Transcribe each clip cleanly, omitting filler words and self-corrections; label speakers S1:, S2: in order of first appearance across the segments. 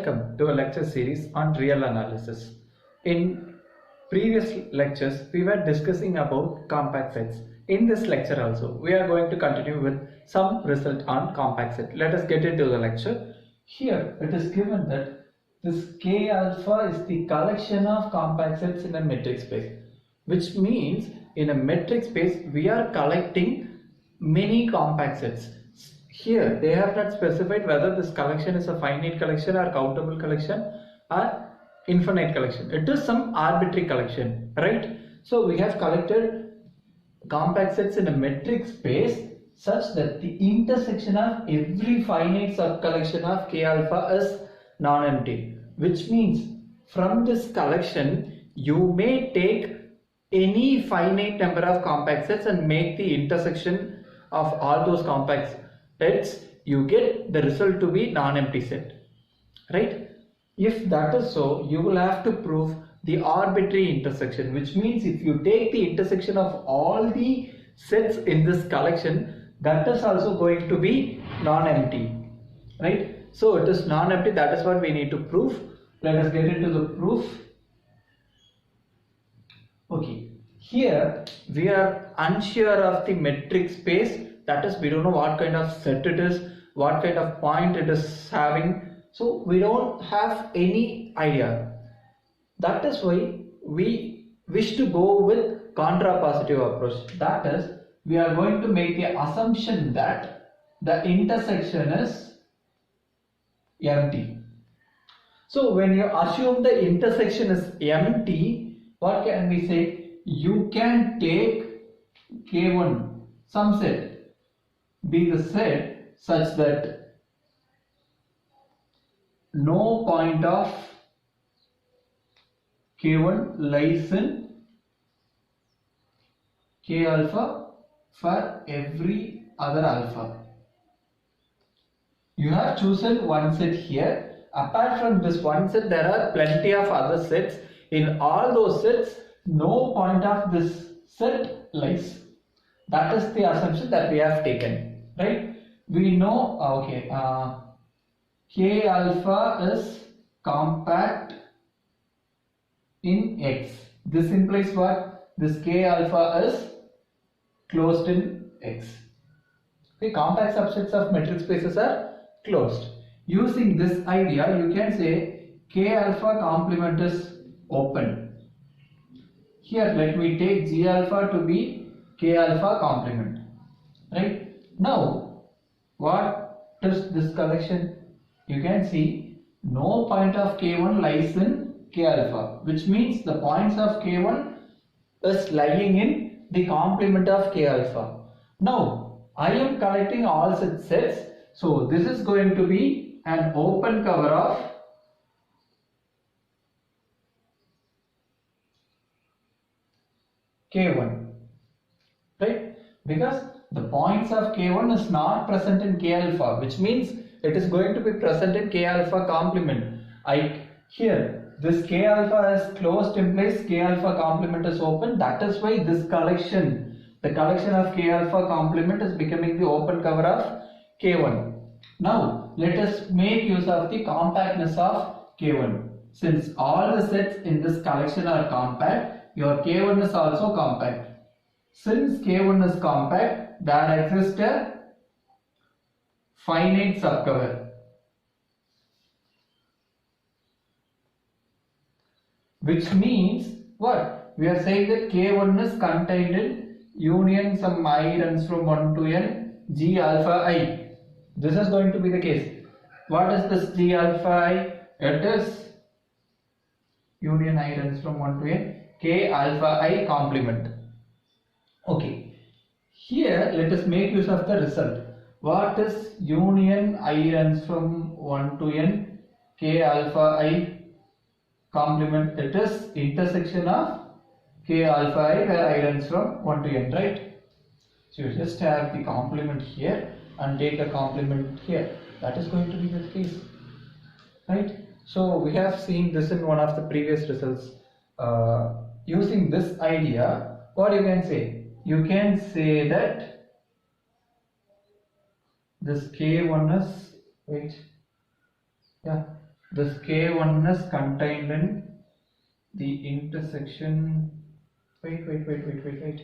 S1: Welcome to a lecture series on real analysis. In previous lectures, we were discussing about compact sets. In this lecture also, we are going to continue with some result on compact set. Let us get into the lecture. Here, it is given that this K alpha is the collection of compact sets in a metric space, which means in a metric space, we are collecting many compact sets. Here they have not specified whether this collection is a finite collection or countable collection or infinite collection. It is some arbitrary collection, right? So we have collected compact sets in a metric space such that the intersection of every finite subcollection of K alpha is non-empty, which means from this collection you may take any finite number of compact sets and make the intersection of all those compact sets, you get the result to be non-empty set, right? If that is so, you will have to prove the arbitrary intersection, which means if you take the intersection of all the sets in this collection, that is also going to be non-empty, right? So it is non-empty, that is what we need to prove. Let us get into the proof. Okay, here we are unsure of the metric space, that is we don't know what kind of set it is, what kind of point it is having, so we don't have any idea. That is why we wish to go with contrapositive approach. That is, we are going to make the assumption that the intersection is empty. So when you assume the intersection is empty, what can we say? You can take K1, some set, be the set such that no point of K1 lies in K alpha for every other alpha. You have chosen one set here. Apart from this one set, there are plenty of other sets. In all those sets, no point of this set lies. That is the assumption that we have taken, right? We know, K alpha is compact in X. This implies what? This K alpha is closed in X. Okay, compact subsets of metric spaces are closed. Using this idea, you can say K alpha complement is open. Here, let me take G alpha to be K alpha complement. Right? Now, what is this collection? You can see no point of K1 lies in K alpha, which means the points of K1 is lying in the complement of K alpha. Now, I am collecting all such sets, so this is going to be an open cover of K1, right? Because the points of K1 is not present in K alpha, which means it is going to be present in K alpha complement. Here this K alpha is closed implies K alpha complement is open. That is why this collection, the collection of K alpha complement is becoming the open cover of K1. Now let us make use of the compactness of K1. Since all the sets in this collection are compact, your K1 is also compact. Since K1 is compact, there exists a finite subcover, which means what? We are saying that K1 is contained in union some I runs from 1 to n G alpha I. This is going to be the case. What is this G alpha I? It is union I runs from 1 to n K alpha I complement. Okay, here let us make use of the result. What is union I runs from 1 to n K alpha I complement? It is intersection of K alpha I where I runs from 1 to n, right? So you just have the complement here and take a complement here. That is going to be the case, right? So we have seen this in one of the previous results. Using this idea, what you can say? You can say that this K1 is, wait, yeah, this K1 is contained in the intersection. Wait.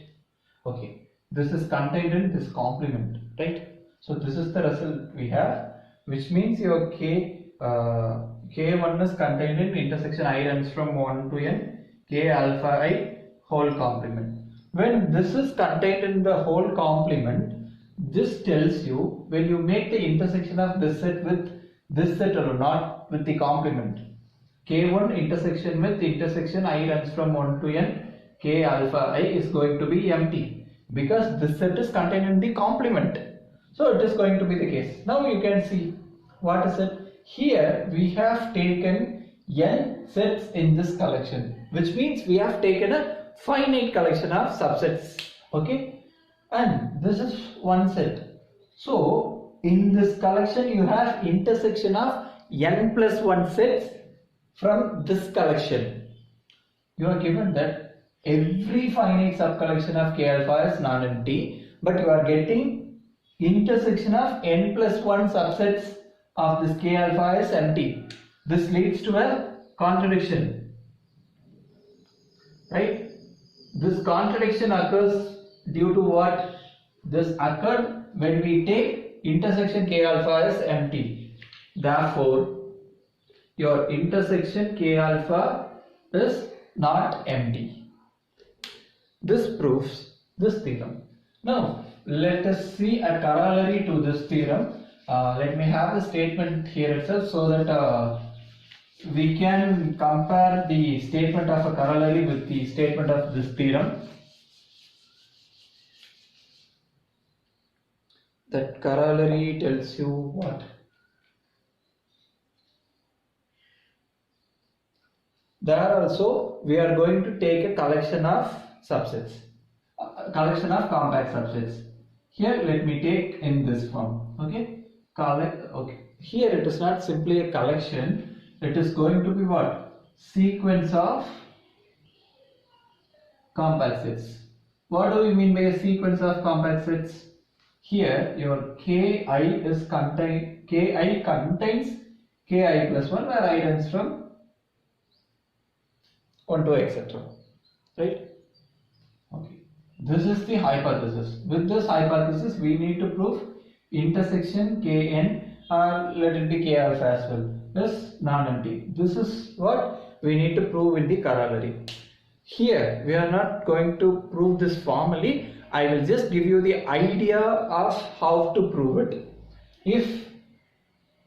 S1: Okay, this is contained in this complement, right? So this is the result we have, which means your K1 is contained in intersection I runs from 1 to n K alpha I whole complement. When this is contained in the whole complement, this tells you when you make the intersection of this set with this set or not with the complement. K1 intersection with intersection I runs from 1 to n K alpha I is going to be empty because this set is contained in the complement. So it is going to be the case. Now you can see what is it. Here we have taken n sets in this collection, which means we have taken a finite collection of subsets. Okay, and this is one set. So in this collection you have intersection of n plus 1 sets from this collection. You are given that every finite subcollection of K alpha is non-empty, but you are getting intersection of n plus 1 subsets of this K alpha is empty. This leads to a contradiction, right? This contradiction occurs due to what? This occurred when we take intersection K alpha is empty. Therefore, your intersection K alpha is not empty. This proves this theorem. Now, let us see a corollary to this theorem. Let me have the statement here itself so that we can compare the statement of a corollary with the statement of this theorem. That corollary tells you what? There also we are going to take a collection of subsets, a collection of compact subsets. Here let me take in this form. Okay, here it is not simply a collection, it is going to be what? Sequence of compact sets. What do we mean by a sequence of compact sets? Here your Ki is Ki contains Ki plus 1 where I runs from 1 to etc. Right? Okay. This is the hypothesis. With this hypothesis we need to prove intersection Kn or let it be K alpha as well is non-empty. This is what we need to prove in the corollary. Here we are not going to prove this formally. I will just give you the idea of how to prove it. If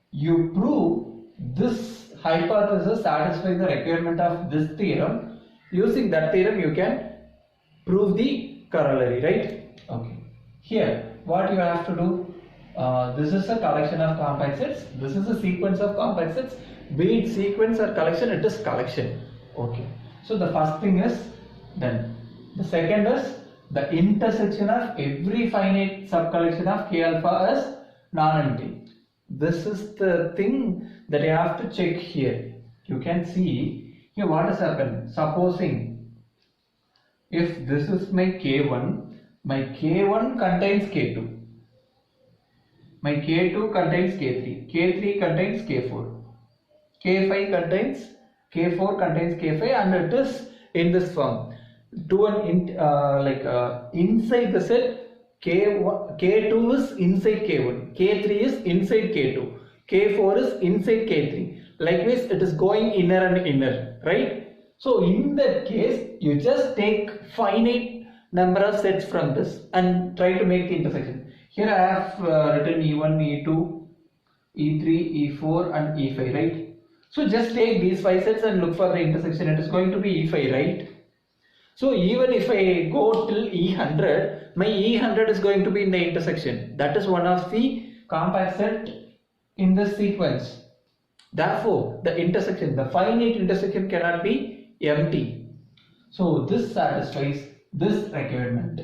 S1: you prove this hypothesis satisfies the requirement of this theorem, using that theorem you can prove the corollary, right? Okay. Here what you have to do, this is a collection of compact sets, this is a sequence of compact sets, be it sequence or collection, it is collection. Okay. So the first thing is done. The second is the intersection of every finite subcollection of K alpha is non-empty. This is the thing that you have to check here. You can see here what has happened. Supposing if this is my K1, my K1 contains K2, my K2 contains K3, K3 contains K4, K5 contains K4 contains K5, and it is in this form. To an inside the set K2 is inside K1, K3 is inside K2, K4 is inside K3. Likewise, it is going inner and inner, right? So in that case, you just take finite number of sets from this and try to make the intersection. Here I have written E1, E2, E3, E4 and E5, right? So just take these 5 sets and look for the intersection. It is going to be E5, right? So even if I go till E100, my E100 is going to be in the intersection. That is one of the compact set in this sequence. Therefore, the intersection, the finite intersection cannot be empty. So this satisfies this requirement.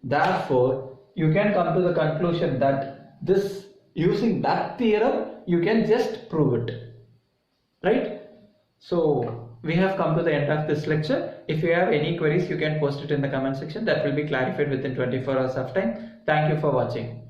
S1: Therefore, you can come to the conclusion that this, using that theorem, you can just prove it. Right? So we have come to the end of this lecture. If you have any queries, you can post it in the comment section. That will be clarified within 24 hours of time. Thank you for watching.